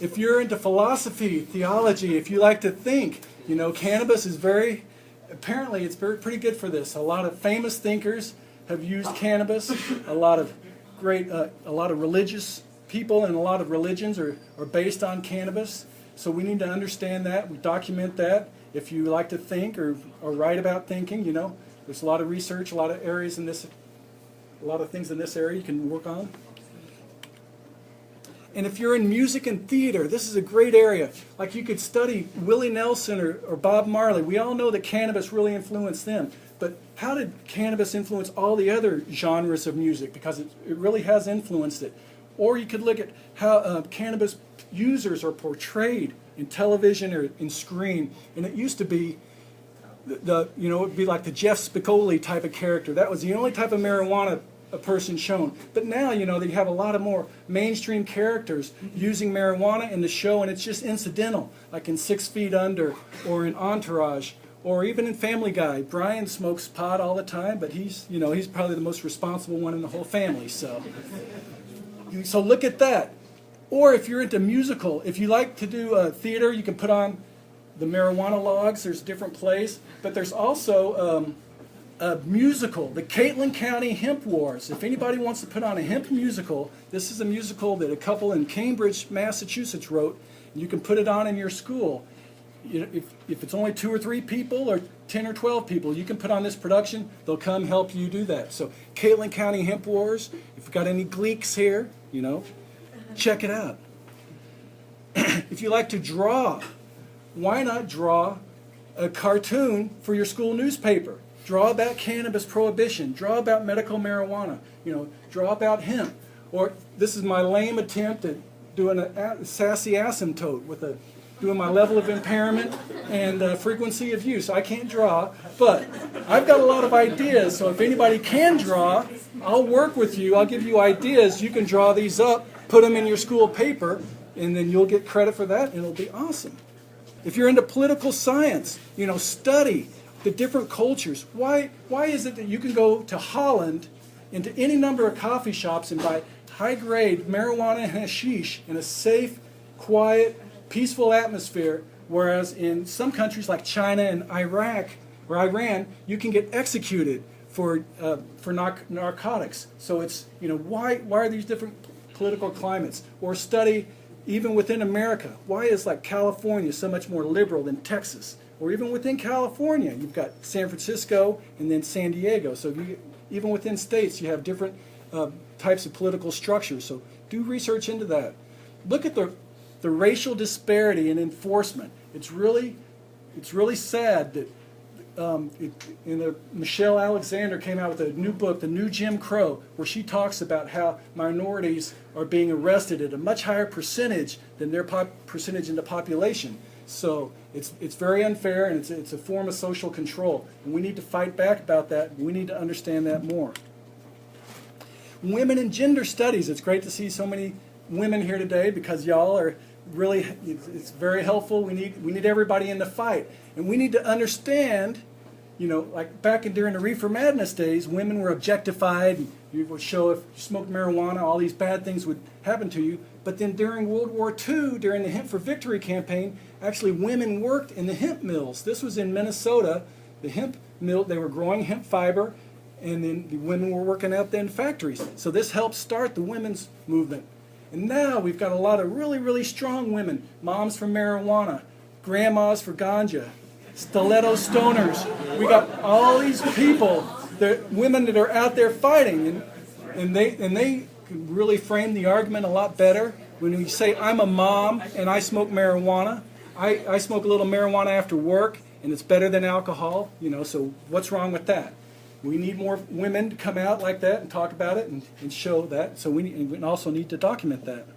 If you're into philosophy, theology, if you like to think, cannabis is apparently it's pretty good for this. A lot of famous thinkers have used cannabis. A lot of religious people and a lot of religions are based on cannabis. So we need to understand that, we document that. If you like to think or write about thinking, there's a lot of research, a lot of areas in this, a lot of things in this area you can work on. And if you're in music and theater, this is a great area. Like you could study Willie Nelson or Bob Marley. We all know that cannabis really influenced them. But how did cannabis influence all the other genres of music? Because it really has influenced it. Or you could look at how cannabis users are portrayed in television or in screen. And it used to be, it would be like the Jeff Spicoli type of character. That was the only type of marijuana a person shown. But now, they have a lot of more mainstream characters using marijuana in the show, and it's just incidental, like in 6 Feet Under or in Entourage or even in Family Guy. Brian smokes pot all the time, but he's probably the most responsible one in the whole family. So look at that. Or if you're into musical, if you like to do theater, you can put on the marijuana logs. There's different plays, but there's also a musical, the Caitlin County Hemp Wars. If anybody wants to put on a hemp musical, this is a musical that a couple in Cambridge, Massachusetts wrote. You can put it on in your school. If it's only 2 or 3 people or 10 or 12 people, you can put on this production. They'll come help you do that. So Caitlin County Hemp Wars, if you've got any gleeks here, check it out. If you like to draw, why not draw a cartoon for your school newspaper? Draw about cannabis prohibition. Draw about medical marijuana. Draw about hemp. Or this is my lame attempt at doing a sassy asymptote with doing my level of impairment and frequency of use. I can't draw, but I've got a lot of ideas. So if anybody can draw, I'll work with you. I'll give you ideas. You can draw these up, put them in your school paper, and then you'll get credit for that, and it'll be awesome. If you're into political science, study the different cultures. Why is it that you can go to Holland into any number of coffee shops and buy high-grade marijuana and hashish in a safe, quiet, peaceful atmosphere, whereas in some countries like China and Iraq or Iran, you can get executed for narcotics. So it's, why are these different political climates? Or study even within America. Why is like California so much more liberal than Texas? Or even within California, you've got San Francisco and then San Diego. So even within states, you have different types of political structures. So do research into that. Look at the racial disparity in enforcement. It's really sad that Michelle Alexander came out with a new book, The New Jim Crow, where she talks about how minorities are being arrested at a much higher percentage than their percentage in the population. So it's very unfair, and it's a form of social control. And we need to fight back about that. We need to understand that more. Women and gender studies. It's great to see so many women here today because y'all are really, it's very helpful. We need everybody in the fight. And we need to understand, like back during the Reefer Madness days, women were objectified. And you would show if you smoked marijuana, all these bad things would happen to you. But then during World War II, during the Hemp for Victory campaign, actually women worked in the hemp mills. This was in Minnesota. The hemp mill, they were growing hemp fiber, and then the women were working out there in factories. So this helped start the women's movement. And now we've got a lot of really, really strong women. Moms for marijuana, grandmas for ganja, stiletto stoners. We got all these people, women that are out there fighting, and they can really frame the argument a lot better. When we say I'm a mom and I smoke marijuana, I smoke a little marijuana after work, and it's better than alcohol. So what's wrong with that? We need more women to come out like that and talk about it and show that. So we also need to document that.